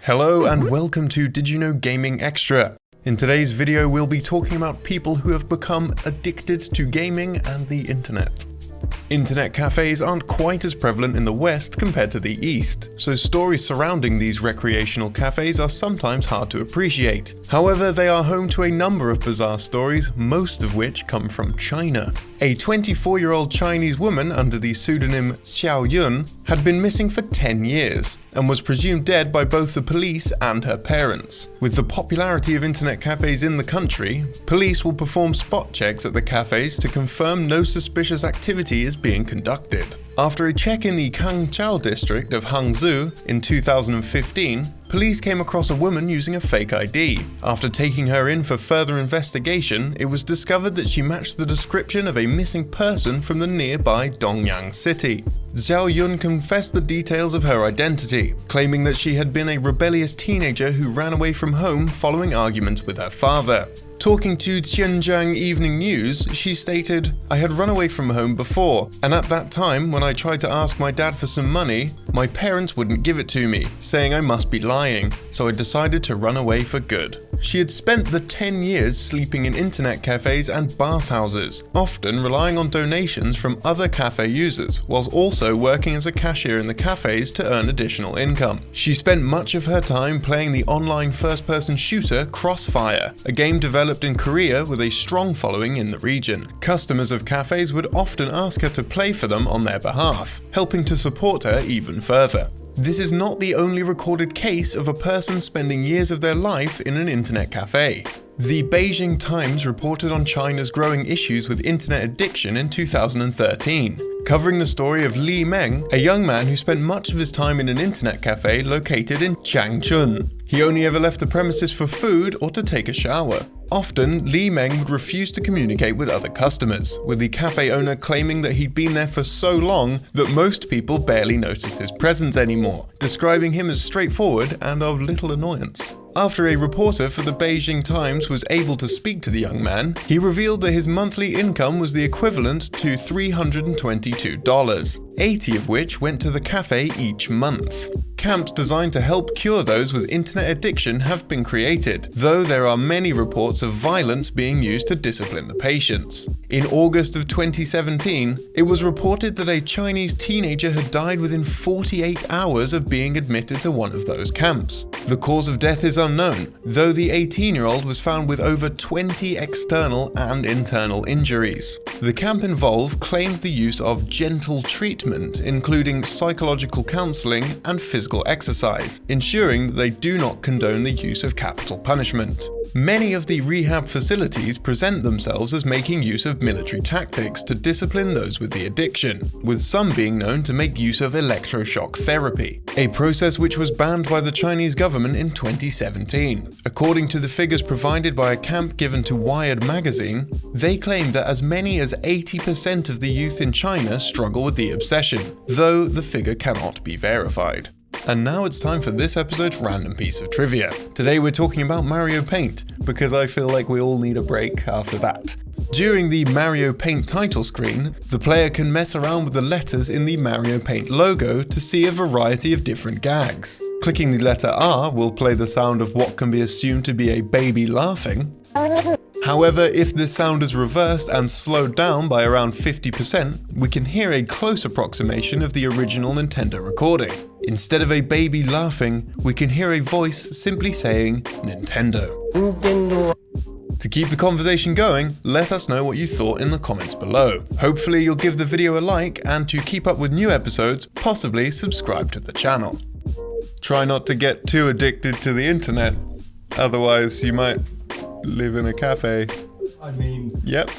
Hello and welcome to Did You Know Gaming Extra. In today's video we'll be talking about people who have become addicted to gaming and the internet. Internet cafes aren't quite as prevalent in the West compared to the East, so stories surrounding these recreational cafes are sometimes hard to appreciate. However, they are home to a number of bizarre stories, most of which come from China. A 24-year-old Chinese woman under the pseudonym Xiao Yun had been missing for 10 years and was presumed dead by both the police and her parents. With the popularity of internet cafes in the country, police will perform spot checks at the cafes to confirm no suspicious activity is being conducted. After a check in the Kangqiao district of Hangzhou in 2015, police came across a woman using a fake ID. After taking her in for further investigation, it was discovered that she matched the description of a missing person from the nearby Dongyang city. Xiao Yun confessed the details of her identity, claiming that she had been a rebellious teenager who ran away from home following arguments with her father. Talking to Xinjiang Evening News, she stated, "I had run away from home before, and at that time when I tried to ask my dad for some money, my parents wouldn't give it to me, saying I must be lying, so I decided to run away for good." She had spent the 10 years sleeping in internet cafes and bathhouses, often relying on donations from other cafe users, whilst also working as a cashier in the cafes to earn additional income. She spent much of her time playing the online first-person shooter Crossfire, a game developed in Korea with a strong following in the region. Customers of cafes would often ask her to play for them on their behalf, helping to support her even further. This is not the only recorded case of a person spending years of their life in an internet cafe. The Beijing Times reported on China's growing issues with internet addiction in 2013, covering the story of Li Meng, a young man who spent much of his time in an internet cafe located in Changchun. He only ever left the premises for food or to take a shower. Often, Li Meng would refuse to communicate with other customers, with the cafe owner claiming that he'd been there for so long that most people barely noticed his presence anymore, describing him as straightforward and of little annoyance. After a reporter for the Beijing Times was able to speak to the young man, he revealed that his monthly income was the equivalent to $322, 80 of which went to the cafe each month. Camps designed to help cure those with internet addiction have been created, though there are many reports of violence being used to discipline the patients. In August of 2017, it was reported that a Chinese teenager had died within 48 hours of being admitted to one of those camps. The cause of death is unknown, though the 18-year-old was found with over 20 external and internal injuries. The camp involved claimed the use of gentle treatment, including psychological counseling and physical exercise, ensuring that they do not condone the use of capital punishment. Many of the rehab facilities present themselves as making use of military tactics to discipline those with the addiction, with some being known to make use of electroshock therapy, a process which was banned by the Chinese government in 2017. According to the figures provided by a camp given to Wired magazine, they claimed that as many as 80% of the youth in China struggle with the obsession, though the figure cannot be verified. And now it's time for this episode's random piece of trivia. Today we're talking about Mario Paint, because I feel like we all need a break after that. During the Mario Paint title screen, the player can mess around with the letters in the Mario Paint logo to see a variety of different gags. Clicking the letter R will play the sound of what can be assumed to be a baby laughing. However, if this sound is reversed and slowed down by around 50%, we can hear a close approximation of the original Nintendo recording. Instead of a baby laughing, we can hear a voice simply saying Nintendo. To keep the conversation going, let us know what you thought in the comments below. Hopefully you'll give the video a like, and to keep up with new episodes, possibly subscribe to the channel. Try not to get too addicted to the internet, otherwise you might live in a cafe. I mean... Yep.